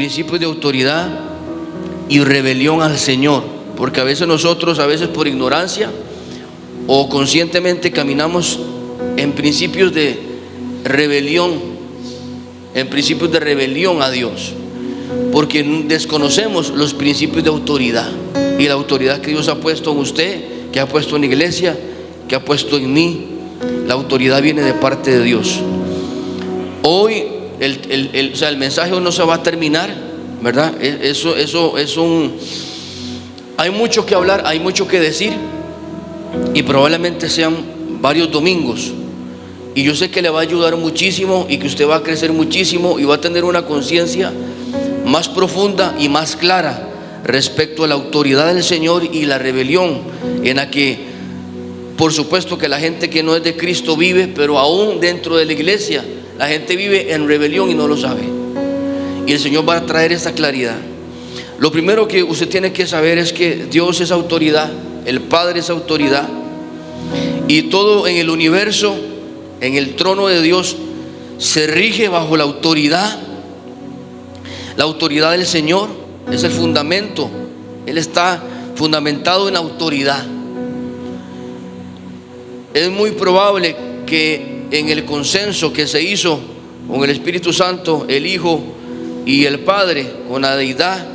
principios de autoridad y rebelión al Señor, porque a veces nosotros, a veces por ignorancia o conscientemente caminamos en principios de rebelión, a Dios, porque desconocemos los principios de autoridad y la autoridad que Dios ha puesto en usted, que ha puesto en la iglesia, que ha puesto en mí. La autoridad viene de parte de Dios. Hoy el mensaje no se va a terminar, ¿verdad? Hay mucho que hablar, hay mucho que decir, y probablemente sean varios domingos, y yo sé que le va a ayudar muchísimo y que usted va a crecer muchísimo y va a tener una conciencia más profunda y más clara respecto a la autoridad del Señor y la rebelión en la que, por supuesto, que la gente que no es de Cristo vive, pero aún dentro de la iglesia la gente vive en rebelión y no lo sabe. Y el Señor va a traer esa claridad. Lo primero que usted tiene que saber es que Dios es autoridad, el Padre es autoridad, y todo en el universo, en el trono de Dios, se rige bajo la autoridad. La autoridad del Señor es el fundamento. Él está fundamentado en autoridad. Es muy probable que en el consenso que se hizo con el Espíritu Santo, el Hijo y el Padre, con la deidad,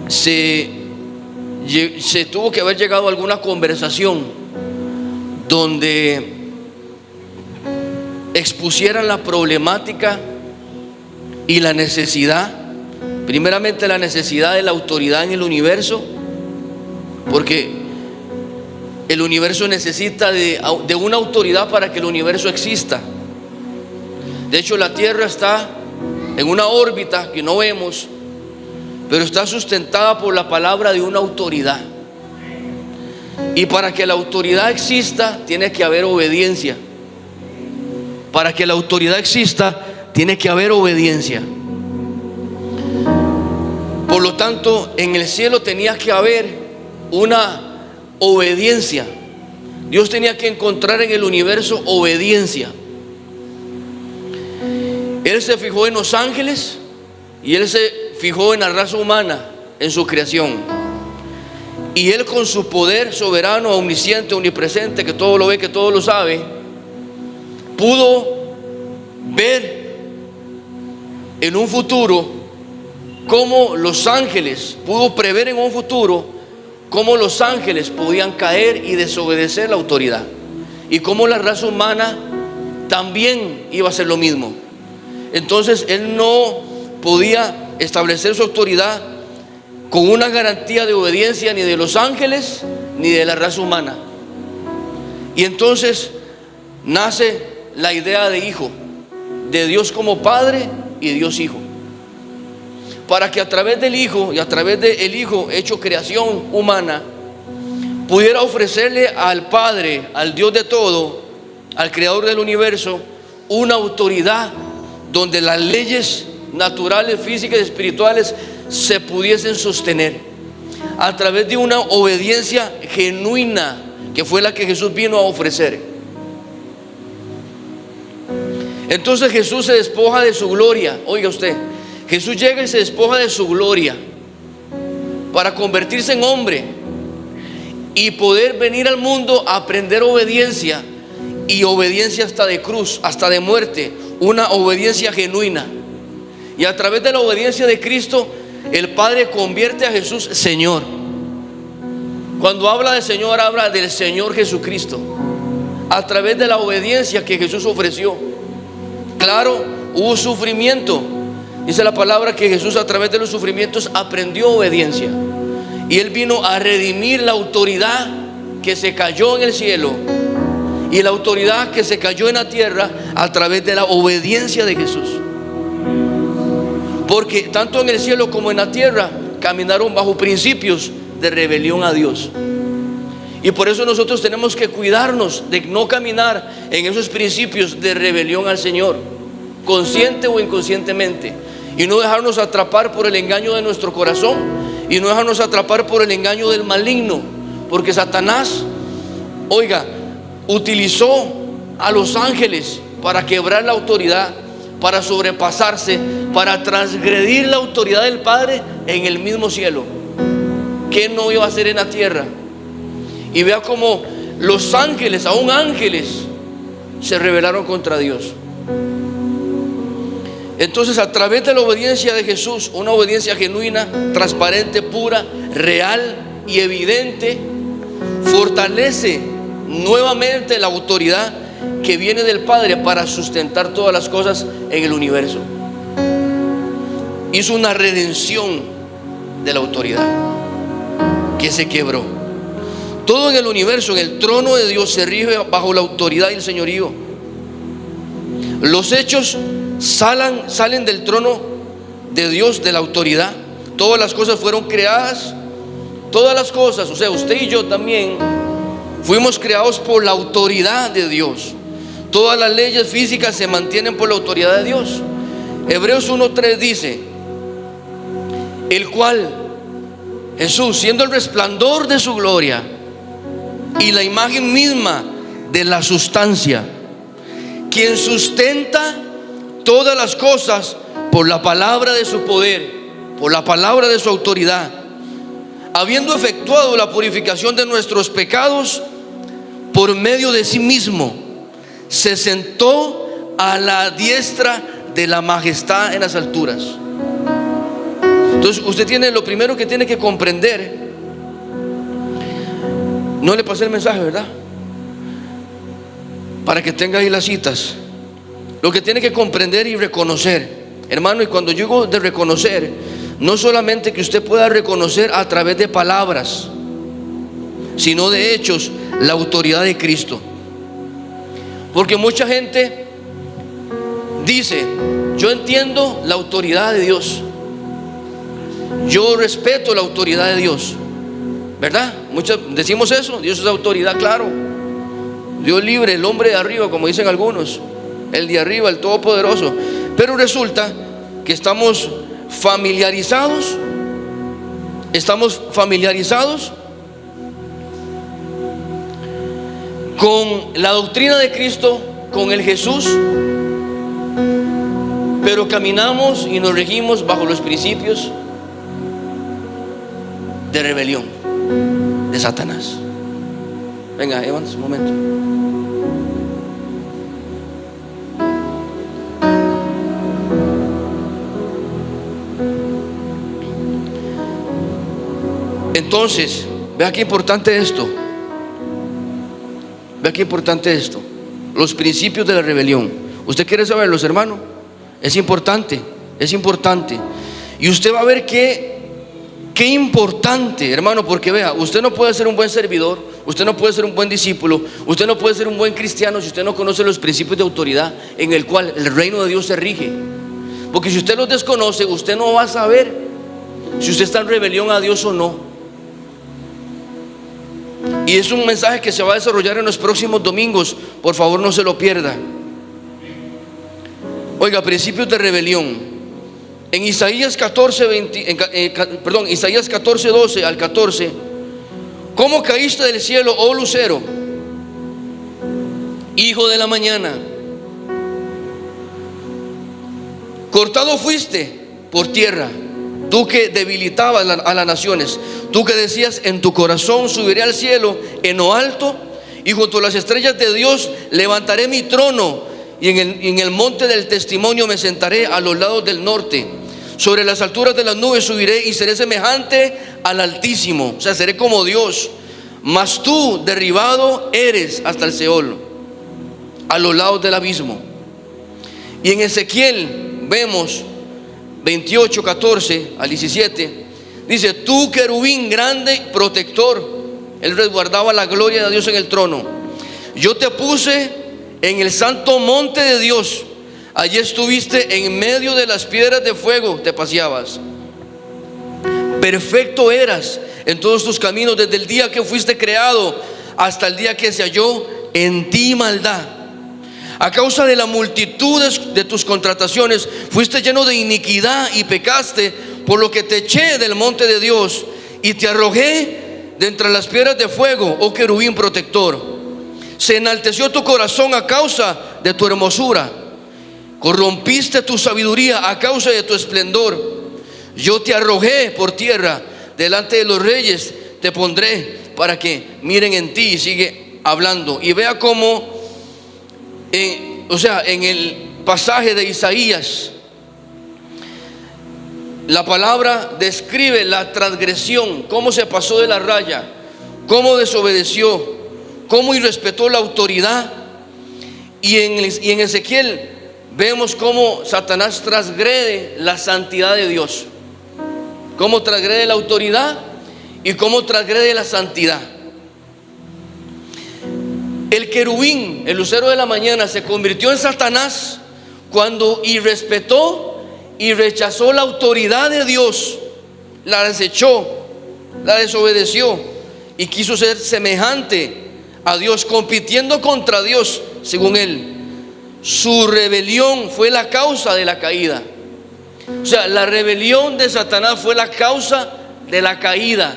se tuvo que haber llegado a alguna conversación donde expusieran la problemática y la necesidad, primeramente la necesidad de la autoridad en el universo, porque el universo necesita de una autoridad para que el universo exista. De hecho, la Tierra está en una órbita que no vemos, pero está sustentada por la palabra de una autoridad. Y para que la autoridad exista, tiene que haber obediencia. Para que la autoridad exista, tiene que haber obediencia. Por lo tanto, en el cielo tenía que haber una obediencia. Dios tenía que encontrar en el universo obediencia. Él se fijó en los ángeles y Él se fijó en la raza humana, en su creación. Y Él, con su poder soberano, omnisciente, omnipresente, que todo lo ve, que todo lo sabe, pudo ver en un futuro cómo los ángeles, pudo prever en un futuro cómo los ángeles podían caer y desobedecer la autoridad, y cómo la raza humana también iba a hacer lo mismo. Entonces Él no podía establecer su autoridad con una garantía de obediencia ni de los ángeles ni de la raza humana. Y entonces nace la idea de hijo, de Dios como Padre y Dios Hijo, para que a través del Hijo y a través del Hijo hecho creación humana, pudiera ofrecerle al Padre, al Dios de todo, al Creador del universo, una autoridad donde las leyes naturales, físicas y espirituales se pudiesen sostener a través de una obediencia genuina, que fue la que Jesús vino a ofrecer. Entonces Jesús se despoja de su gloria. Oiga usted, Jesús llega y se despoja de su gloria para convertirse en hombre y poder venir al mundo a aprender obediencia, y obediencia hasta de cruz, hasta de muerte, una obediencia genuina. Y a través de la obediencia de Cristo, el Padre convierte a Jesús Señor. Cuando habla de Señor, habla del Señor Jesucristo, a través de la obediencia que Jesús ofreció. Claro, hubo sufrimiento. Dice la palabra que Jesús, a través de los sufrimientos, aprendió obediencia, y Él vino a redimir la autoridad que se cayó en el cielo y la autoridad que se cayó en la tierra a través de la obediencia de Jesús. Porque tanto en el cielo como en la tierra caminaron bajo principios de rebelión a Dios. Y por eso nosotros tenemos que cuidarnos de no caminar en esos principios de rebelión al Señor, consciente o inconscientemente, y no dejarnos atrapar por el engaño de nuestro corazón, y no dejarnos atrapar por el engaño del maligno. Porque Satanás, oiga, utilizó a los ángeles para quebrar la autoridad, para sobrepasarse, para transgredir la autoridad del Padre en el mismo cielo. ¿Qué no iba a hacer en la tierra? Y vea cómo los ángeles, aún ángeles, se rebelaron contra Dios. Entonces, a través de la obediencia de Jesús, una obediencia genuina, transparente, pura, real y evidente, fortalece nuevamente la autoridad que viene del Padre para sustentar todas las cosas en el universo. Hizo una redención de la autoridad que se quebró. Todo en el universo, en el trono de Dios, se rige bajo la autoridad y el señorío. Los hechos salen del trono de Dios, de la autoridad. Todas las cosas fueron creadas. Todas las cosas, o sea, usted y yo también fuimos creados por la autoridad de Dios. Todas las leyes físicas se mantienen por la autoridad de Dios. Hebreos 1:3 dice: el cual, Jesús, siendo el resplandor de su gloria y la imagen misma de la sustancia, quien sustenta todas las cosas por la palabra de su poder, por la palabra de su autoridad, habiendo efectuado la purificación de nuestros pecados por medio de sí mismo, se sentó a la diestra de la majestad en las alturas. Entonces usted tiene, lo primero que tiene que comprender, no le pasé el mensaje, ¿verdad? Para que tenga ahí las citas. Lo que tiene que comprender y reconocer, hermano, y cuando yo digo de reconocer, no solamente que usted pueda reconocer a través de palabras, sino de hechos, la autoridad de Cristo. Porque mucha gente dice: yo entiendo la autoridad de Dios, yo respeto la autoridad de Dios, ¿verdad? Muchos decimos eso. Dios es autoridad, claro. Dios libre, el hombre de arriba, como dicen algunos, el de arriba, el todopoderoso. Pero resulta que estamos familiarizados con la doctrina de Cristo, con el Jesús, pero caminamos y nos regimos bajo los principios de rebelión de Satanás. Venga, Evans, un momento. Entonces, vea qué importante esto. Vea qué importante esto. Los principios de la rebelión. ¿Usted quiere saberlos, hermano? Es importante, es importante. Y usted va a ver qué importante, hermano, porque vea, usted no puede ser un buen servidor, usted no puede ser un buen discípulo, usted no puede ser un buen cristiano si usted no conoce los principios de autoridad en el cual el reino de Dios se rige. Porque si usted los desconoce, usted no va a saber si usted está en rebelión a Dios o no. Y es un mensaje que se va a desarrollar en los próximos domingos. Por favor, no se lo pierda. Oiga, principios de rebelión. En Isaías 14:12 al 14: ¿cómo caíste del cielo, oh lucero, hijo de la mañana? Cortado fuiste por tierra, tú que debilitabas a las naciones, tú que decías en tu corazón: subiré al cielo en lo alto, y junto a las estrellas de Dios levantaré mi trono, y en el monte del testimonio me sentaré a los lados del norte. Sobre las alturas de las nubes subiré y seré semejante al Altísimo, o sea, seré como Dios. Mas tú derribado eres hasta el Seol, a los lados del abismo. Y en Ezequiel vemos 28:14 al 17, dice: tú, querubín grande, protector, él resguardaba la gloria de Dios en el trono. Yo te puse en el santo monte de Dios, allí estuviste en medio de las piedras de fuego, te paseabas. Perfecto eras en todos tus caminos, desde el día que fuiste creado hasta el día que se halló en ti maldad. A causa de la multitud de tus contrataciones fuiste lleno de iniquidad y pecaste, por lo que te eché del monte de Dios y te arrojé de entre las piedras de fuego, oh querubín protector. Se enalteció tu corazón a causa de tu hermosura. corrompiste tu sabiduría a causa de tu esplendor. Yo te arrojé por tierra, delante de los reyes te pondré para que miren en ti. Y sigue hablando. Y vea cómo, en el pasaje de Isaías, la palabra describe la transgresión, cómo se pasó de la raya, cómo desobedeció, cómo irrespetó la autoridad. Y en Ezequiel vemos cómo Satanás transgrede la santidad de Dios, cómo transgrede la autoridad y cómo transgrede la santidad. El querubín, el lucero de la mañana, se convirtió en Satanás cuando irrespetó y rechazó la autoridad de Dios, la desechó, la desobedeció y quiso ser semejante a Dios, compitiendo contra Dios, según él. Su rebelión fue la causa de la caída. O sea, la rebelión de Satanás fue la causa de la caída.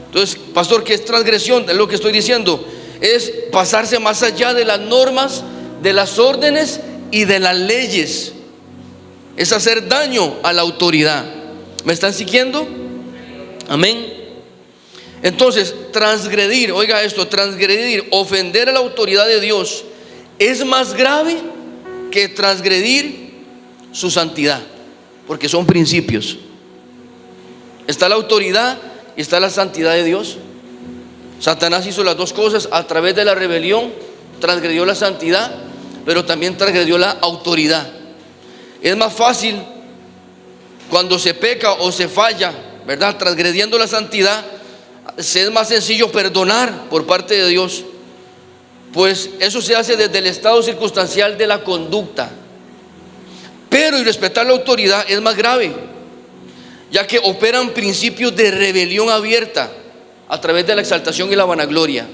Entonces, pastor, ¿qué es transgresión? Es lo que estoy diciendo. Es pasarse más allá de las normas, de las órdenes y de las leyes. Es hacer daño a la autoridad. ¿Me están siguiendo? Amén. Entonces, transgredir, oiga esto, transgredir, ofender a la autoridad de Dios es más grave que transgredir su santidad, porque son principios. Está la autoridad y está la santidad de Dios. Satanás hizo las dos cosas a través de la rebelión, transgredió la santidad, pero también transgredió la autoridad. Es más fácil cuando se peca o se falla, ¿verdad? Transgrediendo la santidad, es más sencillo perdonar por parte de Dios, pues eso se hace desde el estado circunstancial de la conducta. Pero irrespetar la autoridad es más grave, ya que operan principios de rebelión abierta a través de la exaltación y la vanagloria.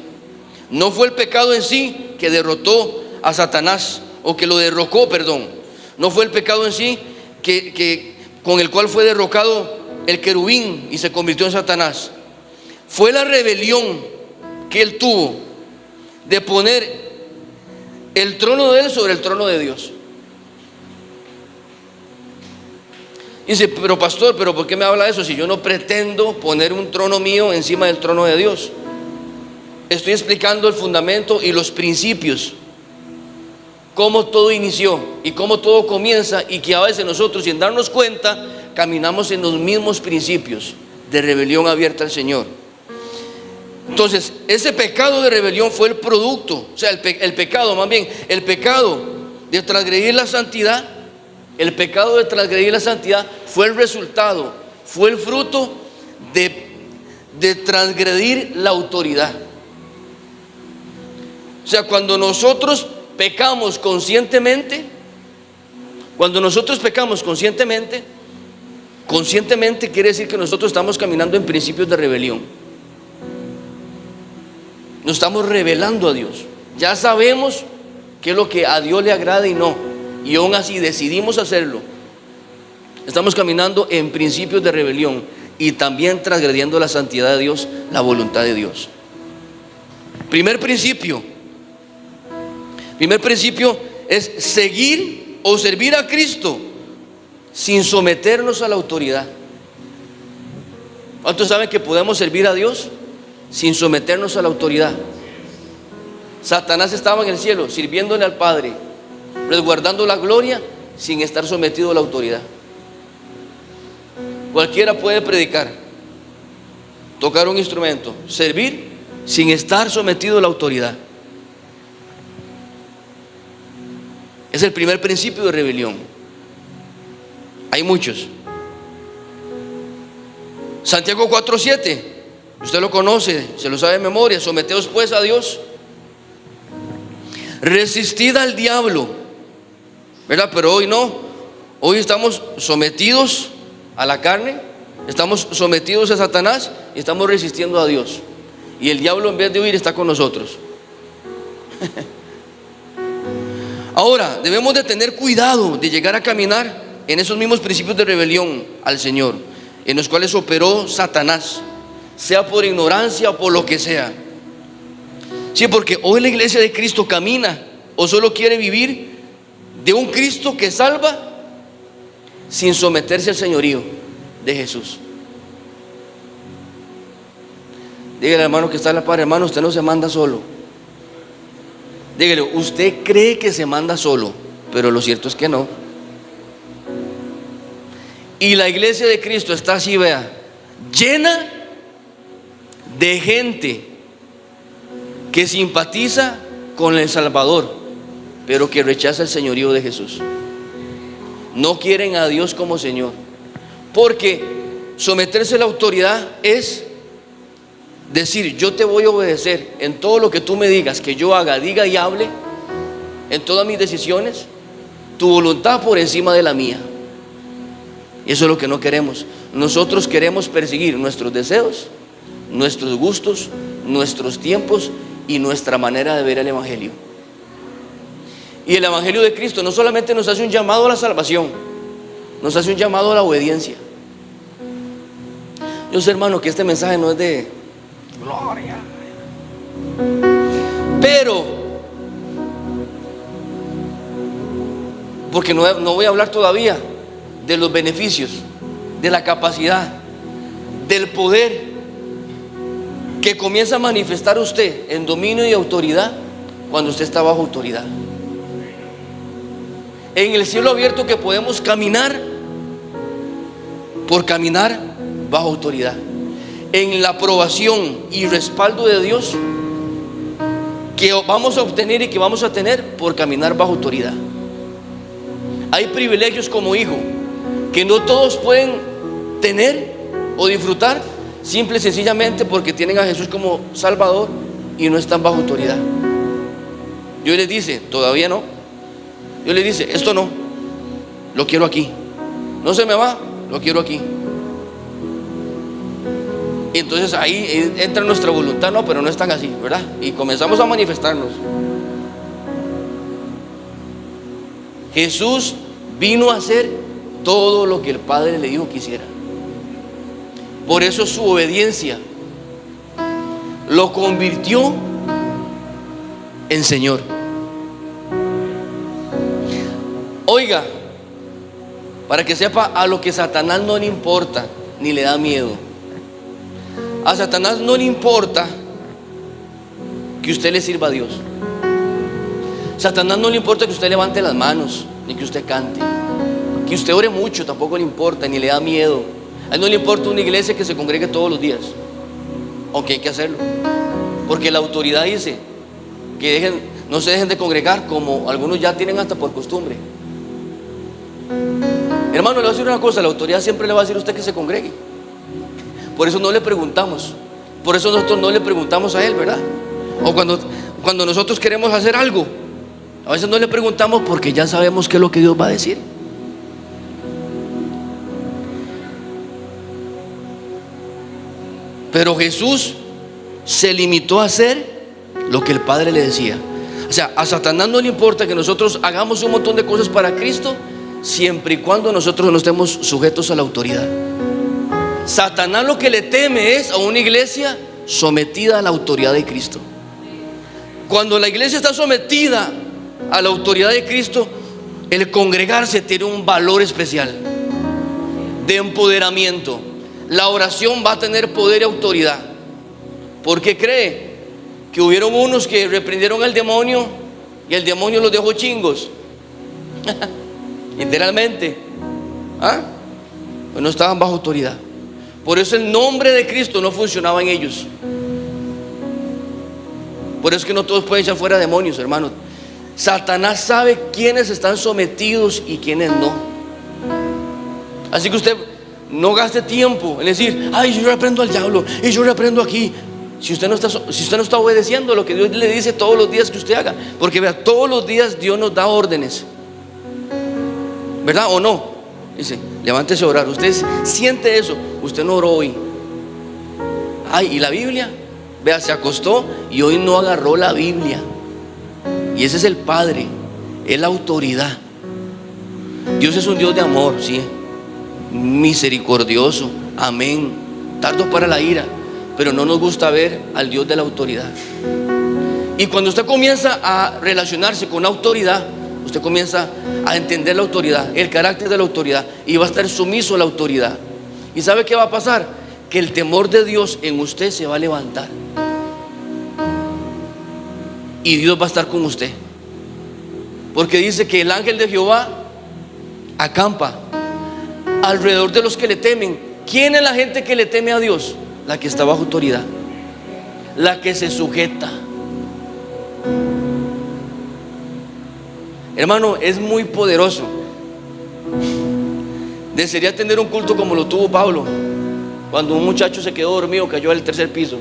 No fue el pecado en sí que derrotó a Satanás, o que lo derrocó, perdón. No fue el pecado en sí que con el cual fue derrocado el querubín y se convirtió en Satanás. Fue la rebelión que él tuvo de poner el trono de él sobre el trono de Dios. Y dice, pero pastor, ¿pero por qué me habla de eso si yo no pretendo poner un trono mío encima del trono de Dios? Estoy explicando el fundamento y los principios, cómo todo inició y cómo todo comienza, y que a veces nosotros, sin darnos cuenta, caminamos en los mismos principios de rebelión abierta al Señor. Entonces, ese pecado de rebelión fue el producto, o sea, el pecado de transgredir la santidad. El pecado de transgredir la santidad fue el resultado, fue el fruto de transgredir la autoridad. O sea, cuando nosotros pecamos conscientemente, conscientemente quiere decir que nosotros estamos caminando en principios de rebelión. Nos estamos rebelando a Dios. Ya sabemos qué es lo que a Dios le agrada y no, y aún así decidimos hacerlo. Estamos caminando en principios de rebelión y también transgrediendo la santidad de Dios, la voluntad de Dios. Primer principio es seguir o servir a Cristo sin someternos a la autoridad. ¿Cuántos saben que podemos servir a Dios sin someternos a la autoridad? Satanás estaba en el cielo sirviéndole al Padre, resguardando la gloria sin estar sometido a la autoridad. Cualquiera puede predicar, tocar un instrumento, servir sin estar sometido a la autoridad. Es el primer principio de rebelión. Hay muchos. Santiago 4:7, usted lo conoce, se lo sabe de memoria. Someteos pues a Dios, resistid al diablo, ¿verdad? Pero hoy no. Hoy estamos sometidos a la carne, estamos sometidos a Satanás y estamos resistiendo a Dios. Y el diablo, en vez de huir, está con nosotros. Ahora, debemos de tener cuidado de llegar a caminar en esos mismos principios de rebelión al Señor, en los cuales operó Satanás, sea por ignorancia o por lo que sea. Sí, porque hoy la iglesia de Cristo camina ¿O solo quiere vivir de un Cristo que salva sin someterse al señorío de Jesús? Dígale al hermano que está a la par: hermano, usted no se manda solo. Dígale: usted cree que se manda solo, pero lo cierto es que no. Y la iglesia de Cristo está así, vea, llena de gente que simpatiza con el Salvador, pero que rechaza el señorío de Jesús. No quieren a Dios como Señor, porque someterse a la autoridad es decir: yo te voy a obedecer en todo lo que tú me digas que yo haga, diga y hable, en todas mis decisiones, tu voluntad por encima de la mía. Y eso es lo que no queremos. Nosotros queremos perseguir nuestros deseos, nuestros gustos, nuestros tiempos y nuestra manera de ver el Evangelio. Y el Evangelio de Cristo no solamente nos hace un llamado a la salvación, nos hace un llamado a la obediencia. Yo sé, hermano, que este mensaje no es de gloria, pero porque no voy a hablar todavía de los beneficios, de la capacidad, del poder que comienza a manifestar usted en dominio y autoridad cuando usted está bajo autoridad. En el cielo abierto que podemos caminar por caminar bajo autoridad. En la aprobación y respaldo de Dios que vamos a obtener y que vamos a tener por caminar bajo autoridad. Hay privilegios como hijo que no todos pueden tener o disfrutar, simple y sencillamente porque tienen a Jesús como Salvador y no están bajo autoridad. Dios les dice: todavía no. Dios les dice: esto no, lo quiero aquí. No se me va, lo quiero aquí. Y entonces ahí entra nuestra voluntad: no, pero no están así, ¿verdad? Y comenzamos a manifestarnos. Jesús vino a hacer todo lo que el Padre le dijo que hiciera. Por eso su obediencia lo convirtió en Señor. Oiga, para que sepa, a lo que Satanás no le importa ni le da miedo. A Satanás no le importa que usted le sirva a Dios. Satanás no le importa que usted levante las manos, ni que usted cante, que usted ore mucho, tampoco le importa, ni le da miedo. A él no le importa una iglesia que se congregue todos los días, aunque hay que hacerlo, porque la autoridad dice que no se dejen de congregar, como algunos ya tienen hasta por costumbre. Hermano, le voy a decir una cosa: la autoridad siempre le va a decir a usted que se congregue. Por eso no le preguntamos, por eso nosotros no le preguntamos a él, ¿verdad? O cuando nosotros queremos hacer algo, a veces no le preguntamos porque ya sabemos qué es lo que Dios va a decir. Pero Jesús se limitó a hacer lo que el Padre le decía. O sea, a Satanás no le importa que nosotros hagamos un montón de cosas para Cristo, siempre y cuando nosotros no estemos sujetos a la autoridad. Satanás lo que le teme es a una iglesia sometida a la autoridad de Cristo. Cuando la iglesia está sometida a la autoridad de Cristo, el congregarse tiene un valor especial de empoderamiento. La oración va a tener poder y autoridad. ¿Por qué cree? Que hubieron unos que reprendieron al demonio y el demonio los dejó chingos. Literalmente. Pues no estaban bajo autoridad. Por eso el nombre de Cristo no funcionaba en ellos. Por eso es que no todos pueden echar fuera demonios, hermanos. Satanás sabe quiénes están sometidos y quiénes no. Así que usted no gaste tiempo en decir: ay, yo reprendo al diablo y yo reprendo aquí. Si usted no está obedeciendo lo que Dios le dice todos los días que usted haga. Porque vea, todos los días Dios nos da órdenes, ¿verdad o no? Dice: levántese a orar. Usted siente eso. Usted no oró hoy. Ay, ¿y la Biblia? Vea, se acostó y hoy no agarró la Biblia. Y ese es el Padre, es la autoridad. Dios es un Dios de amor, sí, misericordioso, amén, tardo para la ira, pero no nos gusta ver al Dios de la autoridad. Y cuando usted comienza a relacionarse con autoridad, usted comienza a entender la autoridad, el carácter de la autoridad, y va a estar sumiso a la autoridad. ¿Y sabe qué va a pasar? Que el temor de Dios en usted se va a levantar, y Dios va a estar con usted, porque dice que el ángel de Jehová acampa alrededor de los que le temen. ¿Quién es la gente que le teme a Dios? La que está bajo autoridad, la que se sujeta. Hermano, es muy poderoso. Desearía tener un culto como lo tuvo Pablo, cuando un muchacho se quedó dormido, cayó del tercer piso.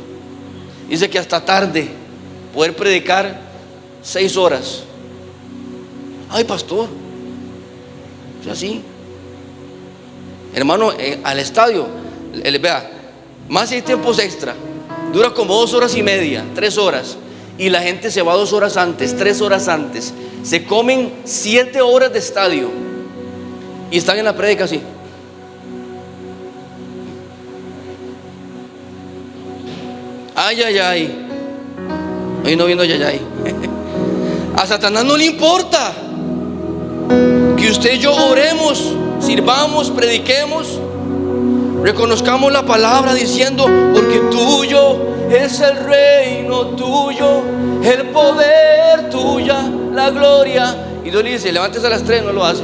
Dice que hasta tarde poder predicar 6 horas. Ay, pastor, es así. Hermano, al estadio, vea, más si hay tiempos extra, dura como 2 horas y media, 3 horas, y la gente se va 2 horas antes, 3 horas antes. Se comen 7 horas de estadio y están en la prédica así. Ay, ay, ay. Hoy no vino ay, ay, ay. A Satanás no le importa que usted y yo oremos, sirvamos, prediquemos, reconozcamos la palabra diciendo: porque tuyo es el reino, tuyo el poder, tuya la gloria. Y Dios le dice: levántese a las 3, no lo hace.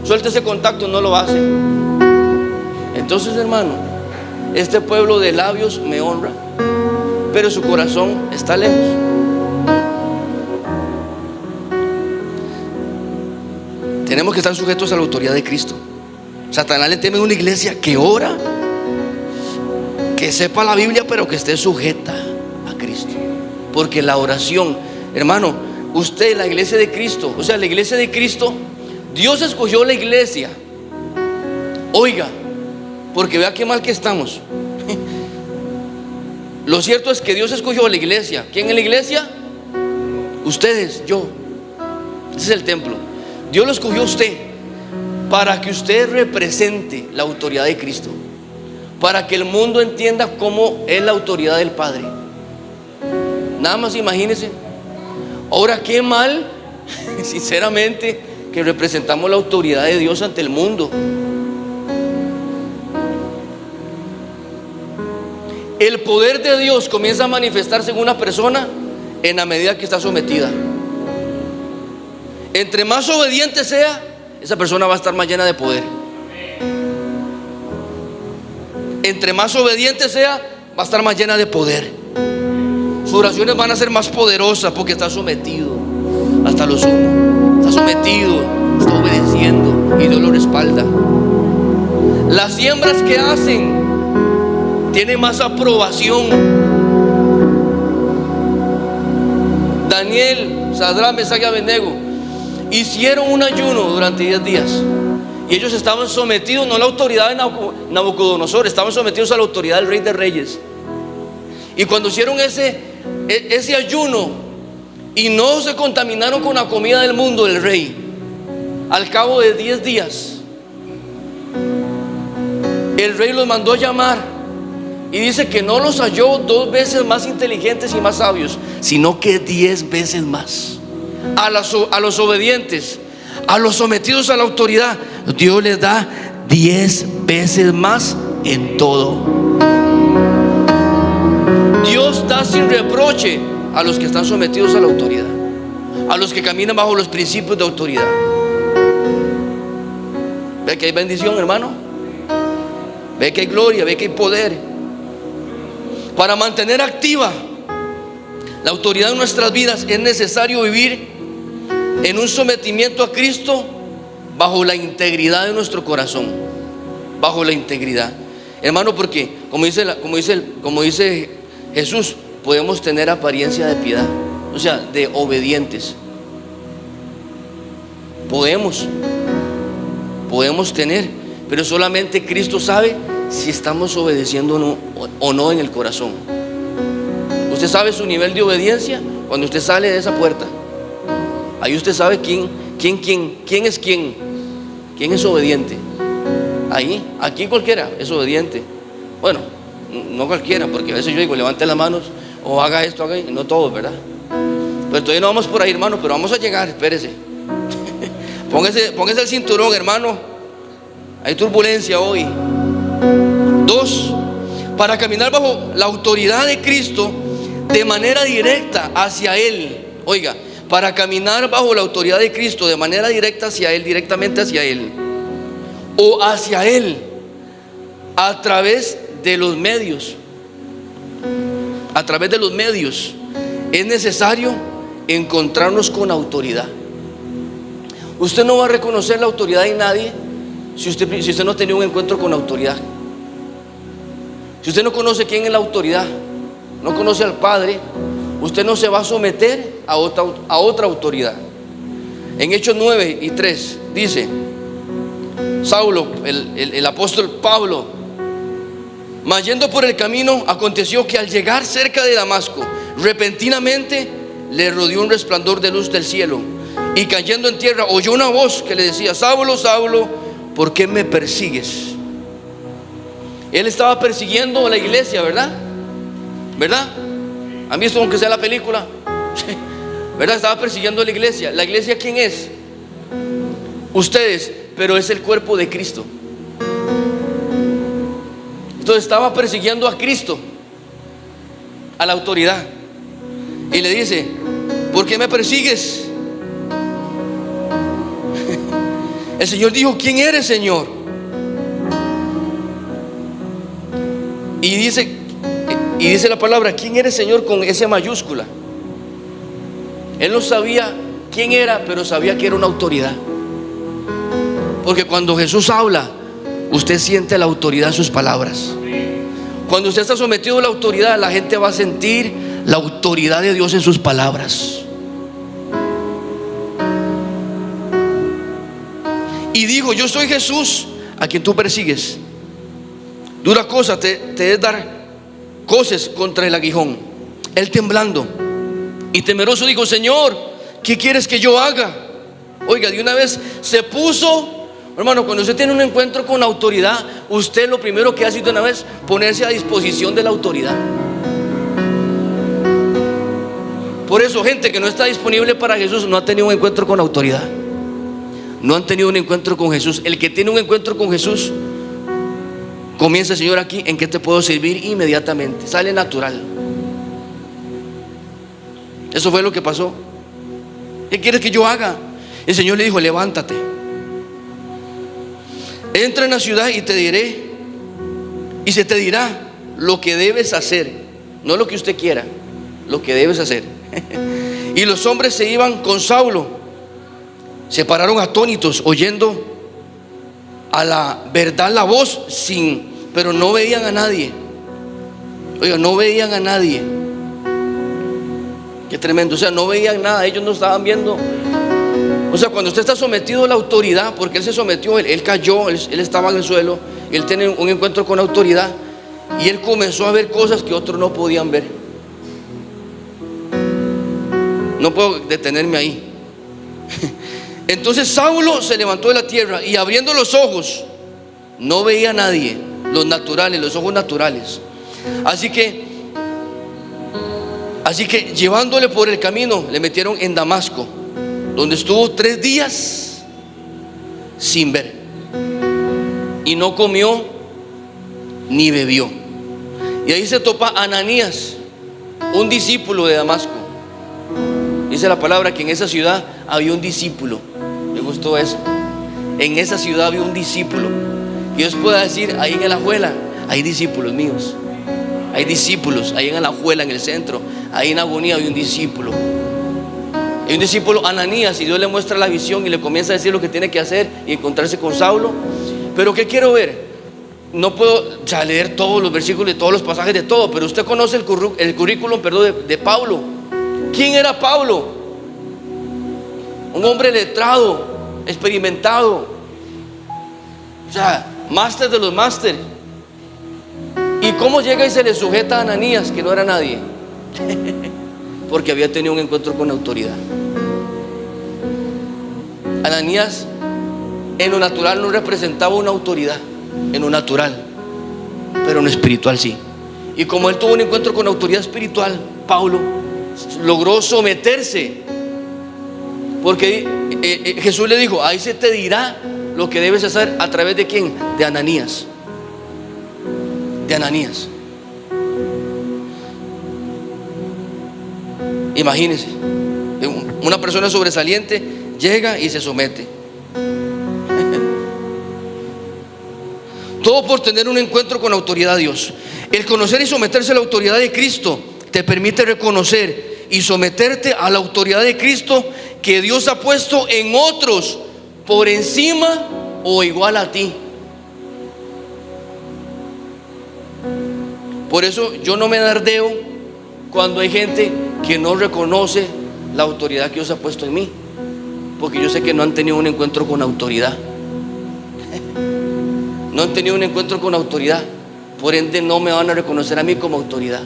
Suelte ese contacto, no lo hace. Entonces, hermano, este pueblo de labios me honra, pero su corazón está lejos. Tenemos que estar sujetos a la autoridad de Cristo. Satanás le teme a una iglesia que ora, que sepa la Biblia, pero que esté sujeta a Cristo. Porque la oración, hermano, usted, la iglesia de Cristo, o sea, la iglesia de Cristo, Dios escogió la iglesia. Oiga, porque vea qué mal que estamos. Lo cierto es que Dios escogió la iglesia. ¿Quién es la iglesia? Ustedes, yo. Ese es el templo. Dios lo escogió a usted para que usted represente la autoridad de Cristo, para que el mundo entienda cómo es la autoridad del Padre. Nada más imagínense. Ahora, qué mal, sinceramente, que representamos la autoridad de Dios ante el mundo. El poder de Dios comienza a manifestarse en una persona en la medida que está sometida. Entre más obediente sea, esa persona va a estar más llena de poder. Entre más obediente sea, va a estar más llena de poder. Sus oraciones van a ser más poderosas porque está sometido hasta lo sumo. Está sometido, está obedeciendo y Dios lo respalda. Las siembras que hacen tienen más aprobación. Daniel, Sadrach, Mesach y Abednego hicieron un ayuno durante 10 días y ellos estaban sometidos no a la autoridad de Nabucodonosor, estaban sometidos a la autoridad del Rey de Reyes. Y cuando hicieron ese ayuno y no se contaminaron con la comida del mundo del rey, al cabo de 10 días el rey los mandó a llamar y dice que no los halló 2 veces más inteligentes y más sabios, sino que 10 veces más. A los obedientes, a los sometidos a la autoridad, Dios les da 10 veces más en todo. Dios da sin reproche a los que están sometidos a la autoridad, a los que caminan bajo los principios de autoridad. Ve que hay bendición, hermano. Ve que hay gloria, ve que hay poder. Para mantener activa la autoridad en nuestras vidas es necesario vivir en un sometimiento a Cristo bajo la integridad de nuestro corazón, bajo la integridad, hermano, porque como dice Jesús, podemos tener apariencia de piedad, o sea, de obedientes. Podemos tener, pero solamente Cristo sabe si estamos obedeciendo o no en el corazón. Usted sabe su nivel de obediencia cuando usted sale de esa puerta. Ahí usted sabe quién es quién es obediente. Ahí, aquí cualquiera es obediente. Bueno, no cualquiera, porque a veces yo digo levante las manos, o haga esto, haga, no todos, ¿verdad? Pero todavía no vamos por ahí, hermano, pero vamos a llegar, espérese. Póngase el cinturón, hermano. Hay turbulencia hoy. 2, para caminar bajo la autoridad de Cristo de manera directa hacia Él. Oiga, para caminar bajo la autoridad de Cristo de manera directa hacia Él, directamente hacia Él, o hacia Él, a través de los medios. A través de los medios es necesario encontrarnos con autoridad. Usted no va a reconocer la autoridad de nadie si usted no ha tenido un encuentro con autoridad. Si usted no conoce quién es la autoridad, no conoce al Padre, usted no se va a someter a otra autoridad. En Hechos 9:3 dice: Saulo, el apóstol Pablo, mas yendo por el camino, aconteció que al llegar cerca de Damasco, repentinamente le rodeó un resplandor de luz del cielo, y cayendo en tierra oyó una voz que le decía: Saulo, Saulo, ¿por qué me persigues? Él estaba persiguiendo a la iglesia, ¿verdad? ¿Verdad? ¿Han visto aunque sea la película? ¿Verdad? Estaba persiguiendo a la iglesia. ¿La iglesia quién es? Ustedes, pero es el cuerpo de Cristo. Entonces estaba persiguiendo a Cristo, a la autoridad, y le dice: ¿por qué me persigues? El Señor dijo: ¿quién eres, Señor? Y dice la palabra: ¿quién eres, Señor? Con S mayúscula. Él no sabía quién era, pero sabía que era una autoridad. Porque cuando Jesús habla, usted siente la autoridad de sus palabras. Cuando usted está sometido a la autoridad, la gente va a sentir la autoridad de Dios en sus palabras. Y dijo: yo soy Jesús a quien tú persigues. Dura cosa te es dar coces contra el aguijón. Él, temblando y temeroso, dijo: Señor, ¿qué quieres que yo haga? Oiga, de una vez se puso. Hermano, cuando usted tiene un encuentro con la autoridad, usted lo primero que hace de una vez ponerse a disposición de la autoridad. Por eso, gente que no está disponible para Jesús no ha tenido un encuentro con la autoridad. No han tenido un encuentro con Jesús. El que tiene un encuentro con Jesús, comienza: Señor, aquí, ¿en qué te puedo servir? Inmediatamente, sale natural. Eso fue lo que pasó. ¿Qué quieres que yo haga? El Señor le dijo: levántate, entra en la ciudad y te diré, y se te dirá lo que debes hacer. No lo que usted quiera, lo que debes hacer. Y los hombres se iban con Saulo, se pararon atónitos, oyendo a la verdad la voz, pero no veían a nadie. Oiga, no veían a nadie. Qué tremendo. O sea, no veían nada, ellos no estaban viendo. O sea, cuando usted está sometido a la autoridad, porque él se sometió, él cayó, él estaba en el suelo, él tiene un encuentro con la autoridad, y él comenzó a ver cosas que otros no podían ver. No puedo detenerme ahí. Entonces Saulo se levantó de la tierra y, abriendo los ojos, no veía a nadie. Los naturales, los ojos naturales. Así que llevándole por el camino, le metieron en Damasco, donde estuvo 3 días sin ver, y no comió ni bebió. Y ahí se topa Ananías, un discípulo de Damasco. Dice la palabra que en esa ciudad había un discípulo. Me gustó eso. En esa ciudad había un discípulo. Y Dios pueda decir: ahí en Alajuela hay discípulos míos. Hay discípulos ahí en Alajuela, en el centro. Ahí en Agonía hay un discípulo. Hay un discípulo, Ananías, y Dios le muestra la visión y le comienza a decir lo que tiene que hacer y encontrarse con Saulo. Pero ¿qué quiero ver? No puedo leer todos los versículos de todos los pasajes de todo, pero usted conoce el currículum, de Pablo. ¿Quién era Pablo? Un hombre letrado, experimentado, o sea, máster de los másteres. ¿Y cómo llega y se le sujeta a Ananías, que no era nadie? Porque había tenido un encuentro con autoridad. Ananías en lo natural no representaba una autoridad, en lo natural, pero en lo espiritual sí. Y como él tuvo un encuentro con autoridad espiritual, Pablo logró someterse, porque Jesús le dijo: ahí se te dirá lo que debes hacer. ¿A través de quién? De Ananías. De Ananías. Imagínense, una persona sobresaliente llega y se somete. Todo por tener un encuentro con la autoridad de Dios. El conocer y someterse a la autoridad de Cristo te permite reconocer y someterte a la autoridad de Cristo que Dios ha puesto en otros por encima o igual a ti. Por eso yo no me dardeo cuando hay gente que no reconoce la autoridad que Dios ha puesto en mí, porque yo sé que no han tenido un encuentro con autoridad. No han tenido un encuentro con autoridad, por ende no me van a reconocer a mí como autoridad.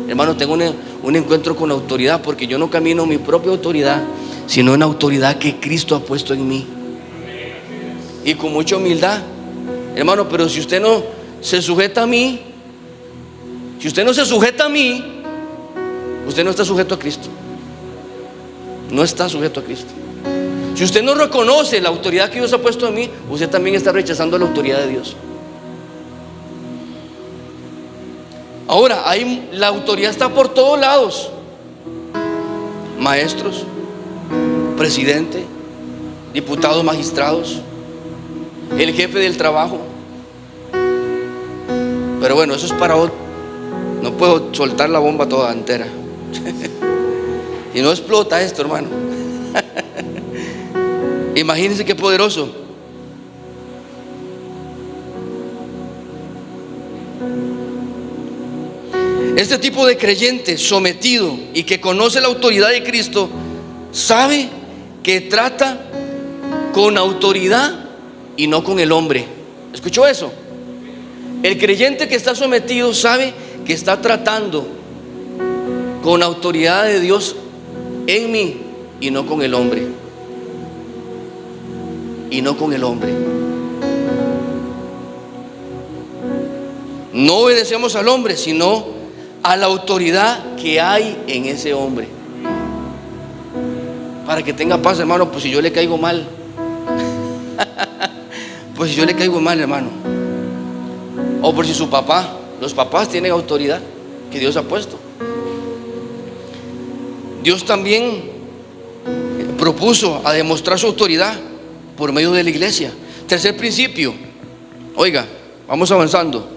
Hermano, tengo un encuentro con autoridad, porque yo no camino mi propia autoridad, sino una autoridad que Cristo ha puesto en mí, y con mucha humildad, hermano. Pero si usted no se sujeta a mí, si usted no se sujeta a mí, usted no está sujeto a Cristo. No está sujeto a Cristo. Si usted no reconoce la autoridad que Dios ha puesto en mí, usted también está rechazando la autoridad de Dios. Ahora, la autoridad está por todos lados. Maestros, presidente, diputados, magistrados, el jefe del trabajo. Pero bueno, eso es para otro. No puedo soltar la bomba toda entera. Y no explota esto, hermano. Imagínense qué poderoso. Este tipo de creyente sometido y que conoce la autoridad de Cristo sabe que trata con autoridad y no con el hombre. ¿Escuchó eso? El creyente que está sometido sabe que está tratando con autoridad de Dios en mí y no con el hombre. Y no con el hombre. No obedecemos al hombre, sino a la autoridad que hay en ese hombre. Para que tenga paz, hermano. Pues si yo le caigo mal, pues si yo le caigo mal, hermano, o por si su papá, los papás tienen autoridad que Dios ha puesto. Dios también propuso a demostrar su autoridad por medio de la iglesia. Tercer principio. Oiga, vamos avanzando.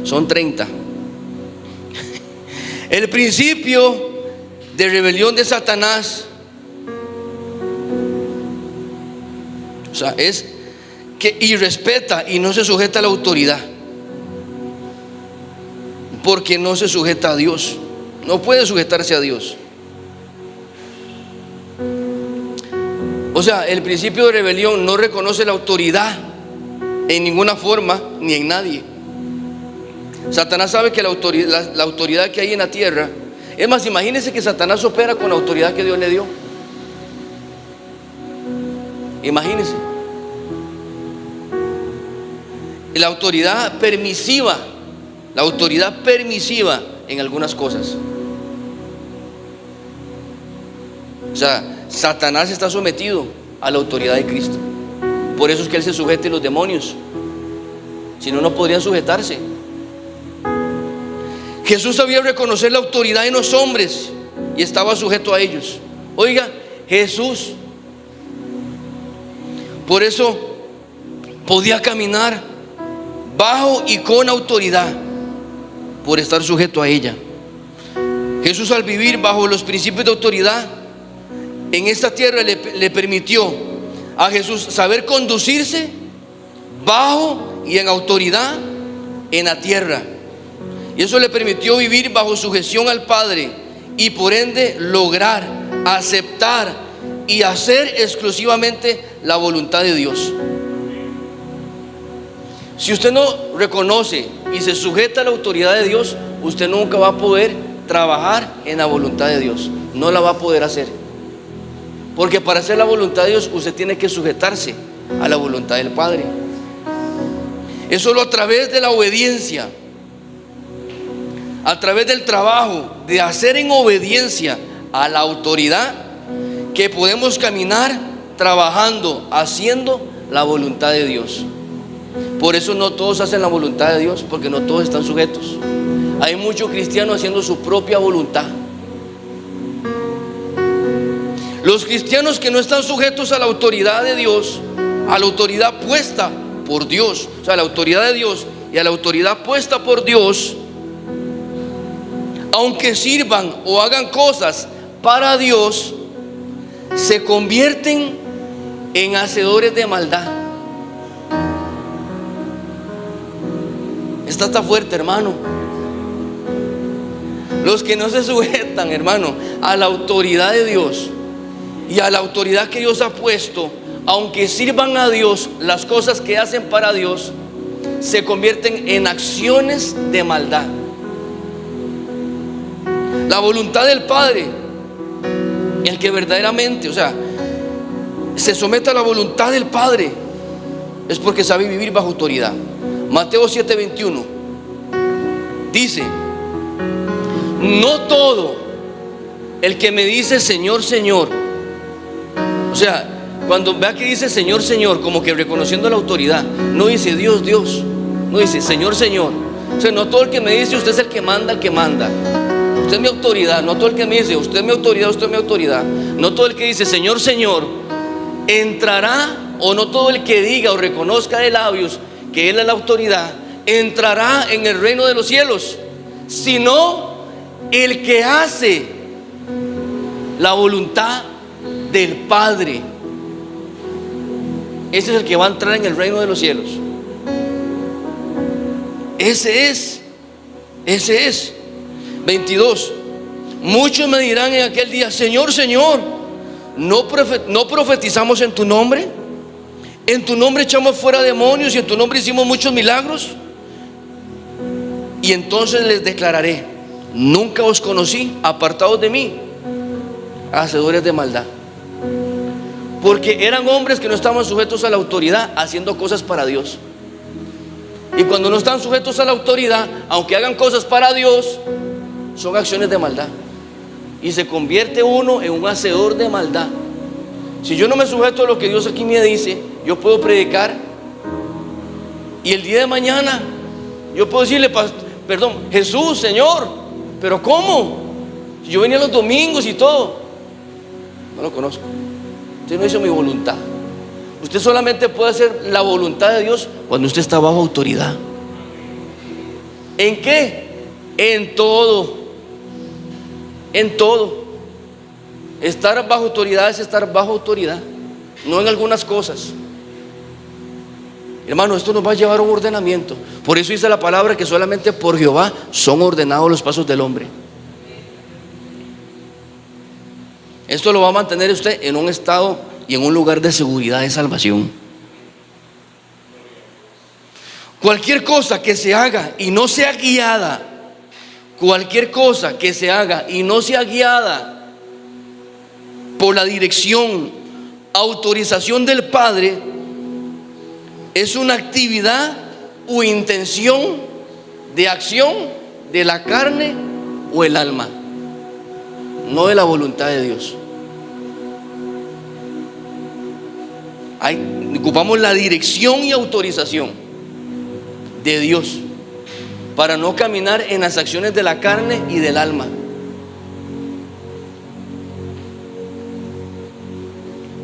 Son 30. El principio de rebelión de Satanás, o sea, es que irrespeta y no se sujeta a la autoridad, porque no se sujeta a Dios. No puede sujetarse a Dios. O sea, el principio de rebelión no reconoce la autoridad en ninguna forma ni en nadie. Satanás sabe que la autoridad que hay en la tierra, es más, imagínense que Satanás opera con la autoridad que Dios le dio. Imagínense. La autoridad permisiva en algunas cosas. O sea, Satanás está sometido a la autoridad de Cristo. Por eso es que él se sujeta a los demonios. Si no, no podrían sujetarse. Jesús sabía reconocer la autoridad en los hombres y estaba sujeto a ellos. Oiga, Jesús, por eso podía caminar bajo y con autoridad, por estar sujeto a ella. Jesús, al vivir bajo los principios de autoridad en esta tierra, le permitió a Jesús saber conducirse bajo y en autoridad en la tierra. Y eso le permitió vivir bajo sujeción al Padre y por ende lograr aceptar y hacer exclusivamente la voluntad de Dios. Si usted no reconoce y se sujeta a la autoridad de Dios, usted nunca va a poder trabajar en la voluntad de Dios. No la va a poder hacer. Porque para hacer la voluntad de Dios, usted tiene que sujetarse a la voluntad del Padre. Es solo a través de la obediencia a través del trabajo, de hacer en obediencia a la autoridad, que podemos caminar trabajando, haciendo la voluntad de Dios. Por eso no todos hacen la voluntad de Dios, porque no todos están sujetos. Hay muchos cristianos haciendo su propia voluntad. Los cristianos que no están sujetos a la autoridad de Dios, a la autoridad puesta por Dios, o sea, la autoridad de Dios y a la autoridad puesta por Dios, aunque sirvan o hagan cosas para Dios, se convierten en hacedores de maldad. Esta está fuerte, hermano. Los que no se sujetan, hermano, a la autoridad de Dios y a la autoridad que Dios ha puesto, aunque sirvan a Dios, las cosas que hacen para Dios se convierten en acciones de maldad. La voluntad del Padre, el que verdaderamente, o sea, se somete a la voluntad del Padre, es porque sabe vivir bajo autoridad. Mateo 7:21 dice: no todo el que me dice Señor, Señor, o sea, cuando vea que dice Señor, Señor, como que reconociendo la autoridad, no dice Dios, Dios, no dice Señor, Señor. O sea, no todo el que me dice usted es el que manda, el que manda. Usted es mi autoridad. No todo el que me dice usted es mi autoridad, usted es mi autoridad. No todo el que dice Señor, Señor entrará, o no todo el que diga o reconozca de labios que Él es la autoridad entrará en el reino de los cielos, sino el que hace la voluntad del Padre. Ese es el que va a entrar en el reino de los cielos. Ese es 22. Muchos me dirán en aquel día: Señor, Señor, ¿no profetizamos en tu nombre? En tu nombre echamos fuera demonios y en tu nombre hicimos muchos milagros. Y entonces les declararé: nunca os conocí, apartados de mí, hacedores de maldad. Porque eran hombres que no estaban sujetos a la autoridad, haciendo cosas para Dios. Y cuando no están sujetos a la autoridad, aunque hagan cosas para Dios, son acciones de maldad. Y se convierte uno en un hacedor de maldad. Si yo no me sujeto a lo que Dios aquí me dice, yo puedo predicar, y el día de mañana yo puedo decirle: perdón, Jesús, Señor, pero ¿cómo? Si yo venía los domingos y todo. No lo conozco. Usted no hizo mi voluntad. Usted solamente puede hacer la voluntad de Dios cuando usted está bajo autoridad. ¿En qué? En todo. En todo. Estar bajo autoridad es estar bajo autoridad, no en algunas cosas. Hermano, esto nos va a llevar a un ordenamiento. Por eso dice la palabra que solamente por Jehová son ordenados los pasos del hombre. Esto lo va a mantener usted en un estado y en un lugar de seguridad, de salvación. Cualquier cosa que se haga y no sea guiada, cualquier cosa que se haga y no sea guiada por la dirección, autorización del Padre, es una actividad o intención de acción de la carne o el alma, no de la voluntad de Dios. Ocupamos la dirección y autorización de Dios para no caminar en las acciones de la carne y del alma.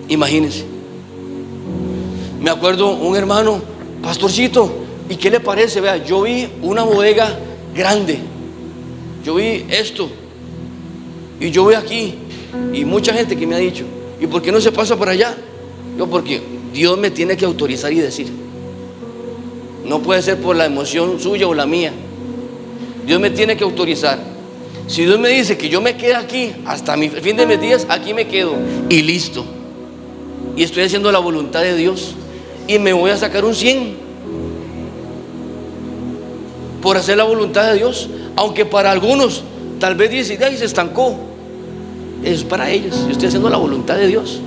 Imagínense. Me acuerdo un hermano: pastorcito, ¿y qué le parece? Vea, yo vi una bodega grande, yo vi esto, y yo voy aquí, y mucha gente que me ha dicho: ¿y por qué no se pasa para allá? Yo: porque Dios me tiene que autorizar y decir. No puede ser por la emoción suya o la mía. Dios me tiene que autorizar. Si Dios me dice que yo me quede aquí hasta mi fin de mis días, aquí me quedo y listo. Y estoy haciendo la voluntad de Dios y me voy a sacar un 100 por hacer la voluntad de Dios. Aunque para algunos tal vez dicen: ay, se estancó. Es para ellos. Yo estoy haciendo la voluntad de Dios.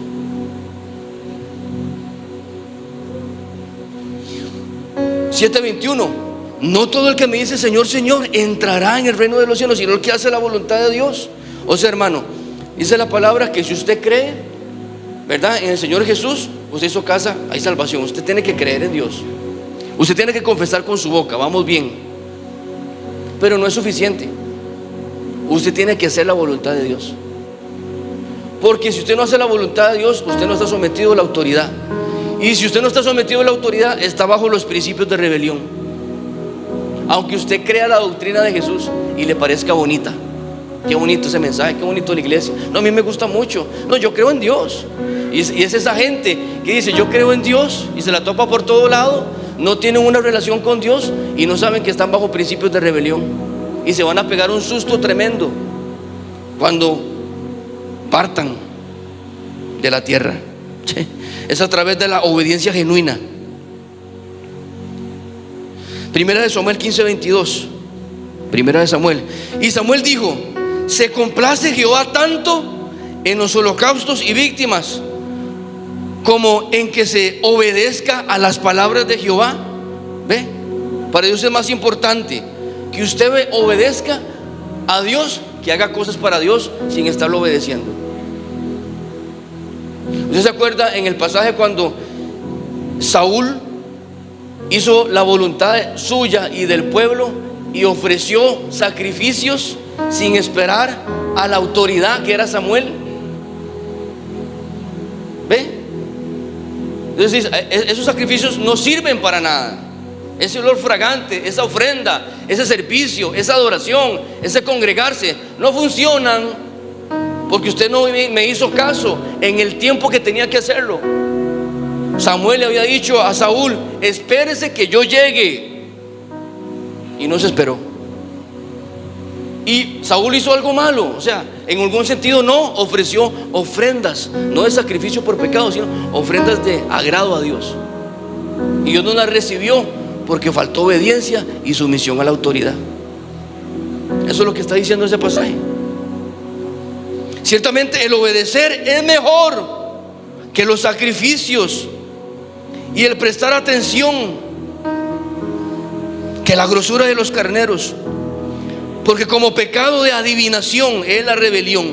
(7:21) no todo el que me dice Señor, Señor entrará en el reino de los cielos, sino el que hace la voluntad de Dios. O sea, hermano, dice la palabra que si usted cree, ¿verdad?, en el Señor Jesús, usted hizo casa, hay salvación. Usted tiene que creer en Dios. Usted tiene que confesar con su boca, vamos bien. Pero no es suficiente. Usted tiene que hacer la voluntad de Dios. Porque si usted no hace la voluntad de Dios, usted no está sometido a la autoridad. Y si usted no está sometido a la autoridad, está bajo los principios de rebelión. Aunque usted crea la doctrina de Jesús y le parezca bonita. Qué bonito ese mensaje, qué bonito la iglesia. No, a mí me gusta mucho. No, yo creo en Dios. Y es esa gente que dice yo creo en Dios y se la topa por todo lado. No tienen una relación con Dios y no saben que están bajo principios de rebelión. Y se van a pegar un susto tremendo cuando partan de la tierra. Es a través de la obediencia genuina. Primera de Samuel 15:22. Primera de Samuel. Y Samuel dijo: se complace Jehová tanto en los holocaustos y víctimas como en que se obedezca a las palabras de Jehová. ¿Ve? Para Dios es más importante que usted obedezca a Dios que haga cosas para Dios sin estarlo obedeciendo. ¿Usted se acuerda en el pasaje cuando Saúl hizo la voluntad suya y del pueblo y ofreció sacrificios sin esperar a la autoridad que era Samuel? ¿Ve? Entonces esos sacrificios no sirven para nada. Ese olor fragante, esa ofrenda, ese servicio, esa adoración, ese congregarse, no funcionan porque usted no me hizo caso en el tiempo que tenía que hacerlo. Samuel le había dicho a Saúl: espérese que yo llegue, y no se esperó. Y Saúl hizo algo malo, o sea, en algún sentido no ofreció ofrendas, no de sacrificio por pecado, sino ofrendas de agrado a Dios. Y Dios no las recibió porque faltó obediencia y sumisión a la autoridad. Eso es lo que está diciendo ese pasaje. Ciertamente el obedecer es mejor que los sacrificios y el prestar atención que la grosura de los carneros, porque como pecado de adivinación es la rebelión.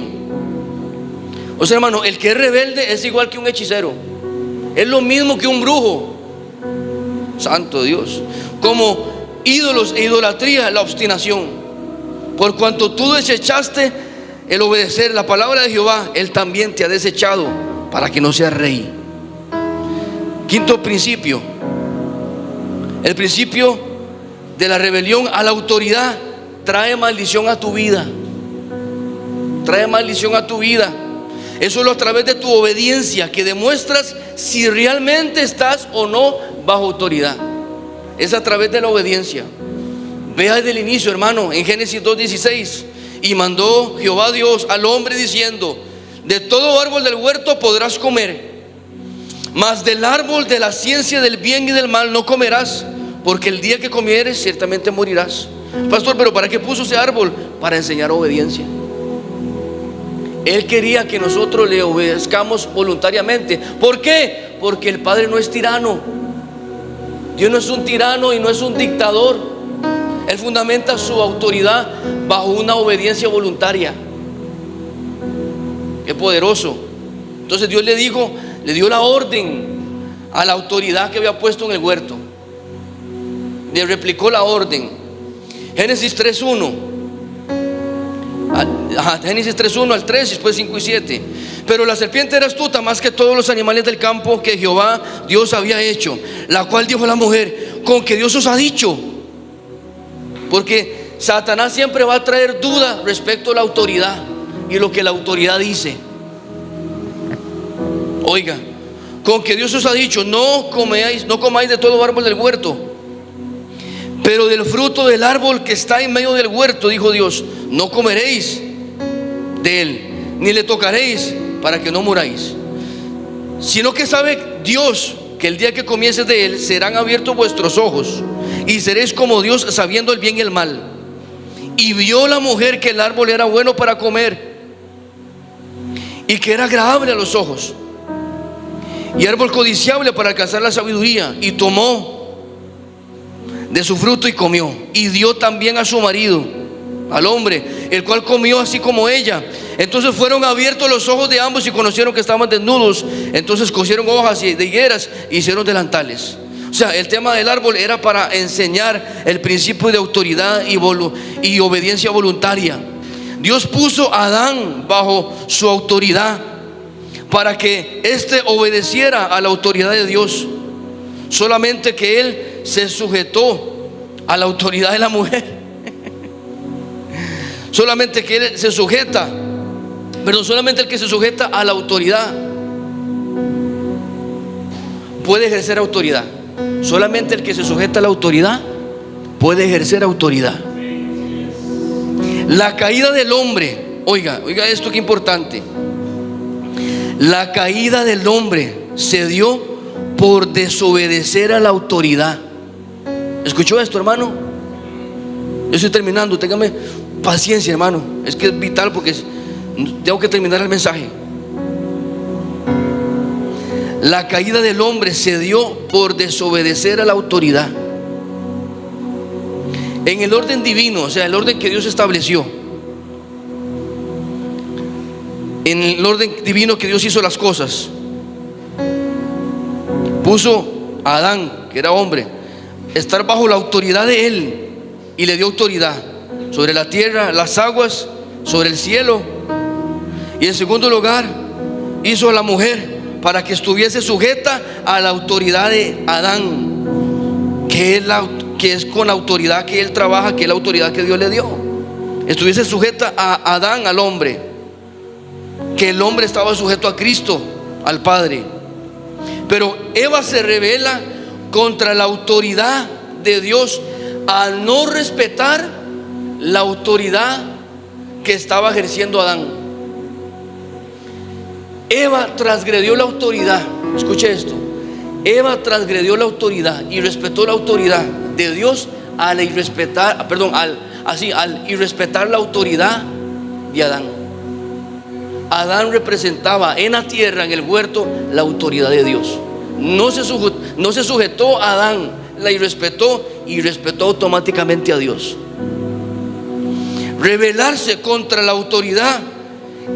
O sea, hermano, el que es rebelde es igual que un hechicero, es lo mismo que un brujo. Santo Dios. Como ídolos e idolatría, la obstinación. Por cuanto tú desechaste el obedecer la palabra de Jehová, Él también te ha desechado para que no seas rey. Quinto principio: el principio de la rebelión a la autoridad trae maldición a tu vida. Trae maldición a tu vida. Es solo a través de tu obediencia que demuestras si realmente estás o no bajo autoridad. Es a través de la obediencia. Vea desde el inicio, hermano, en Génesis 2:16. Y mandó Jehová Dios al hombre diciendo: de todo árbol del huerto podrás comer, mas del árbol de la ciencia del bien y del mal no comerás, porque el día que comieres ciertamente morirás. Pastor, pero ¿para qué puso ese árbol? Para enseñar obediencia. Él quería que nosotros le obedezcamos voluntariamente. ¿Por qué? Porque el Padre no es tirano. Dios no es un tirano y no es un dictador. Él fundamenta su autoridad bajo una obediencia voluntaria. Qué poderoso. Entonces Dios le dio la orden a la autoridad que había puesto en el huerto. Le replicó la orden. Génesis 3:1. Génesis 3:1 al 3 y después 5 y 7. Pero la serpiente era astuta más que todos los animales del campo que Jehová Dios había hecho, la cual dijo a la mujer: con que Dios os ha dicho. Porque Satanás siempre va a traer duda respecto a la autoridad y lo que la autoridad dice. Oiga, con que Dios os ha dicho: no comáis de todo árbol del huerto, pero del fruto del árbol que está en medio del huerto, dijo Dios, no comeréis de él, ni le tocaréis, para que no muráis. Sino que sabe Dios que el día que comieses de él serán abiertos vuestros ojos, y seréis como Dios, sabiendo el bien y el mal. Y vio la mujer que el árbol era bueno para comer, y que era agradable a los ojos, y árbol codiciable para alcanzar la sabiduría, y tomó de su fruto y comió, y dio también a su marido, al hombre, el cual comió así como ella. Entonces fueron abiertos los ojos de ambos y conocieron que estaban desnudos. Entonces cosieron hojas de higueras e hicieron delantales. O sea, el tema del árbol era para enseñar el principio de autoridad y obediencia voluntaria. Dios puso a Adán bajo su autoridad para que éste obedeciera a la autoridad de Dios. Solamente que él se sujetó a la autoridad de la mujer. Solamente que él se sujeta, pero solamente el que se sujeta a la autoridad puede ejercer autoridad. Solamente el que se sujeta a la autoridad puede ejercer autoridad. La caída del hombre, oiga esto que importante. La caída del hombre se dio por desobedecer a la autoridad. ¿Escuchó esto, hermano? Yo estoy terminando, téngame paciencia, hermano. Es que es vital porque tengo que terminar el mensaje. La caída del hombre se dio por desobedecer a la autoridad. En el orden divino, o sea, el orden que Dios estableció, en el orden divino que Dios hizo las cosas, puso a Adán, que era hombre, estar bajo la autoridad de él, y le dio autoridad sobre la tierra, las aguas, sobre el cielo. Y en segundo lugar, hizo a la mujer para que estuviese sujeta a la autoridad de Adán, que es con la autoridad que él trabaja, que es la autoridad que Dios le dio. Estuviese sujeta a Adán, al hombre, que el hombre estaba sujeto a Cristo, al Padre. Pero Eva se rebela contra la autoridad de Dios al no respetar la autoridad que estaba ejerciendo Adán. Eva transgredió la autoridad. Escuche esto. Eva transgredió la autoridad y respetó la autoridad de Dios al irrespetar la autoridad de Adán. Adán representaba en la tierra, en el huerto, la autoridad de Dios. No se sujetó a Adán, la irrespetó y respetó automáticamente a Dios. Rebelarse contra la autoridad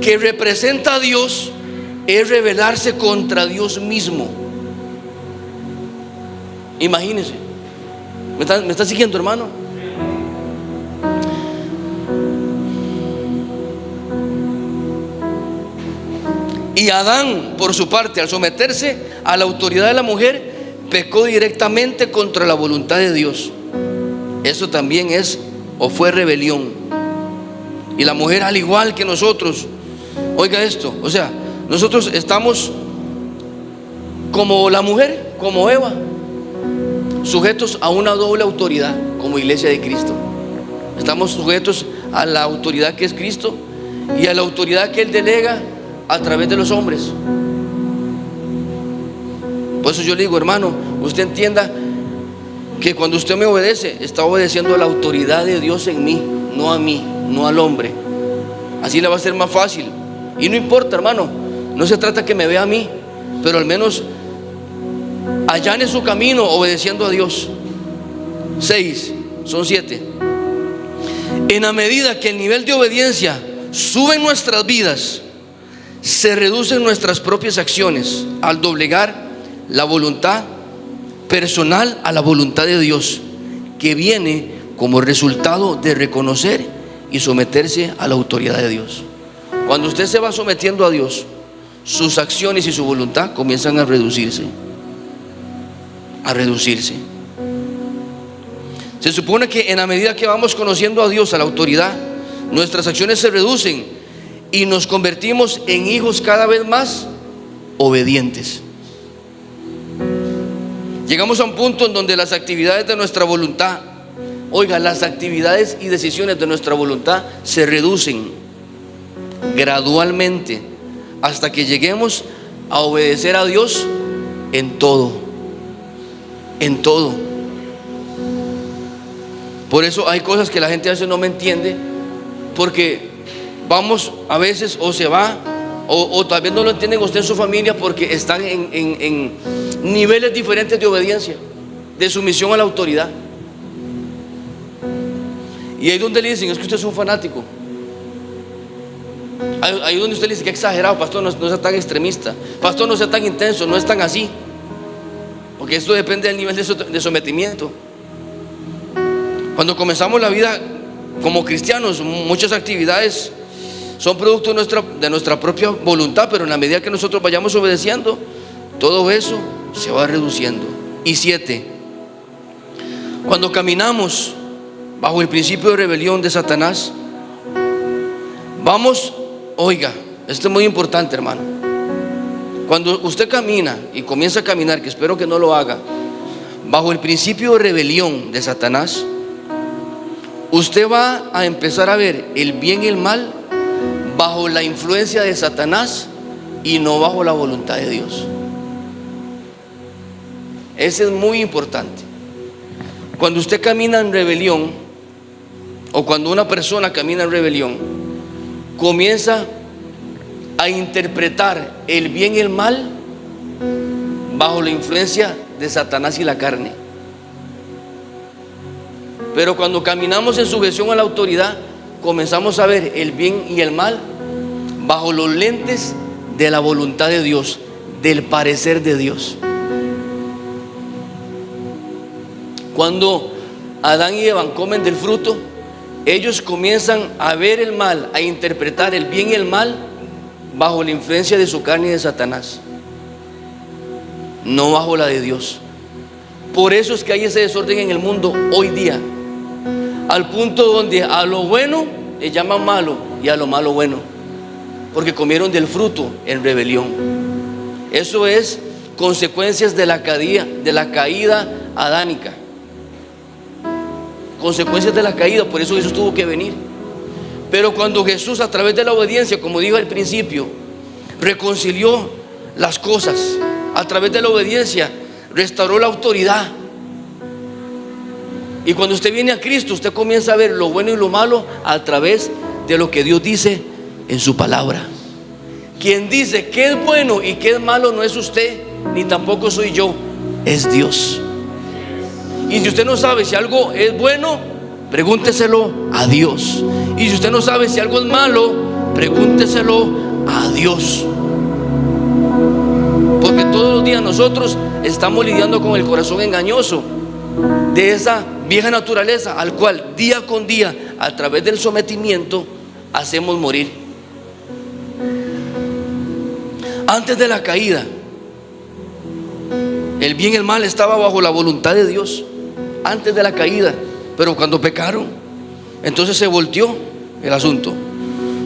que representa a Dios es rebelarse contra Dios mismo. Imagínense. ¿Me está siguiendo, hermano? Y Adán, por su parte, al someterse a la autoridad de la mujer, pecó directamente contra la voluntad de Dios. Eso también es o fue rebelión. Y la mujer, al igual que nosotros, oiga esto, o sea, nosotros estamos como la mujer, como Eva, sujetos a una doble autoridad como iglesia de Cristo. Estamos sujetos a la autoridad que es Cristo y a la autoridad que Él delega a través de los hombres. Por eso yo le digo, hermano, usted entienda que cuando usted me obedece, está obedeciendo a la autoridad de Dios en mí, no a mí, no al hombre. Así le va a ser más fácil. Y no importa, hermano, no se trata que me vea a mí, pero al menos allane su camino obedeciendo a Dios. 6, son 7. En la medida que el nivel de obediencia sube en nuestras vidas, se reducen nuestras propias acciones al doblegar la voluntad personal a la voluntad de Dios, que viene como resultado de reconocer y someterse a la autoridad de Dios. Cuando usted se va sometiendo a Dios, sus acciones y su voluntad comienzan a reducirse. Se supone que en la medida que vamos conociendo a Dios, a la autoridad, nuestras acciones se reducen y nos convertimos en hijos cada vez más obedientes. Llegamos a un punto en donde las actividades de nuestra voluntad, oiga, las actividades y decisiones de nuestra voluntad se reducen gradualmente hasta que lleguemos a obedecer a Dios en todo. En todo. Por eso hay cosas que la gente a veces no me entiende, porque vamos a veces o se va o tal vez no lo entienden usted en su familia porque están en niveles diferentes de obediencia, de sumisión a la autoridad. Y ahí donde le dicen, es que usted es un fanático. Ahí donde usted le dice, que exagerado, pastor, no sea tan extremista, pastor, no sea tan intenso, no es tan así. Porque esto depende del nivel de sometimiento. Cuando comenzamos la vida como cristianos, muchas actividades son producto de nuestra propia voluntad, pero en la medida que nosotros vayamos obedeciendo, todo eso se va reduciendo. Y 7, cuando caminamos bajo el principio de rebelión de Satanás, vamos, oiga, esto es muy importante, hermano. Cuando usted camina y comienza a caminar, que espero que no lo haga, bajo el principio de rebelión de Satanás, usted va a empezar a ver el bien y el mal bajo la influencia de Satanás y no bajo la voluntad de Dios. Ese es muy importante. Cuando usted camina en rebelión, o cuando una persona camina en rebelión, comienza a interpretar el bien y el mal bajo la influencia de Satanás y la carne. Pero cuando caminamos en sujeción a la autoridad, comenzamos a ver el bien y el mal bajo los lentes de la voluntad de Dios, del parecer de Dios. Cuando Adán y Eva comen del fruto, ellos comienzan a ver el mal, a interpretar el bien y el mal bajo la influencia de su carne y de Satanás, no bajo la de Dios. Por eso es que hay ese desorden en el mundo hoy día, al punto donde a lo bueno le llaman malo y a lo malo bueno, porque comieron del fruto en rebelión. Eso es consecuencias de la caída adánica. Consecuencias de la caída, por eso Jesús tuvo que venir. Pero cuando Jesús, a través de la obediencia, como dijo al principio, reconcilió las cosas, a través de la obediencia restauró la autoridad. Y cuando usted viene a Cristo, usted comienza a ver lo bueno y lo malo a través de lo que Dios dice en su palabra. Quien dice qué es bueno y qué es malo no es usted, ni tampoco soy yo, es Dios. Y si usted no sabe si algo es bueno, pregúnteselo a Dios. Y si usted no sabe si algo es malo, pregúnteselo a Dios. Porque todos los días nosotros estamos lidiando con el corazón engañoso de esa vieja naturaleza, al cual día con día, a través del sometimiento, hacemos morir. Antes de la caída, el bien y el mal estaba bajo la voluntad de Dios. Antes de la caída, pero cuando pecaron, entonces se volteó el asunto.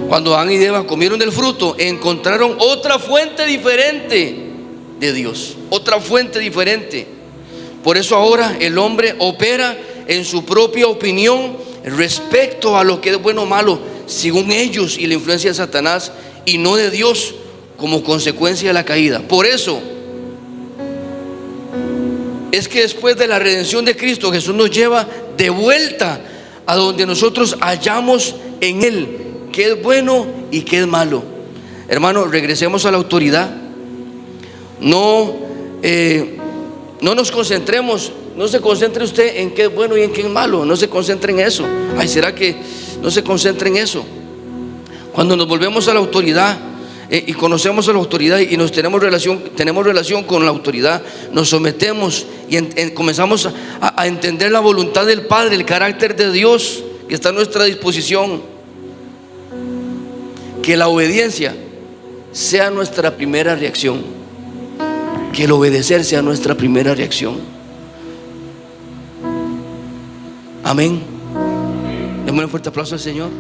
Cuando Adán y Eva comieron del fruto, encontraron otra fuente diferente de Dios, otra fuente diferente. Por eso ahora el hombre opera en su propia opinión respecto a lo que es bueno o malo, según ellos y la influencia de Satanás, y no de Dios, como consecuencia de la caída. Por eso es que después de la redención de Cristo, Jesús nos lleva de vuelta a donde nosotros hallamos en Él qué es bueno y qué es malo. Hermano, regresemos a la autoridad. No nos concentremos, no se concentre usted en qué es bueno y en qué es malo. No se concentre en eso. Ay, ¿será que no se concentre en eso? Cuando nos volvemos a la autoridad y conocemos a la autoridad y tenemos relación con la autoridad, nos sometemos y comenzamos a entender la voluntad del Padre, el carácter de Dios que está a nuestra disposición. Que la obediencia sea nuestra primera reacción, que el obedecer sea nuestra primera reacción. Amén. Démosle un fuerte aplauso al Señor.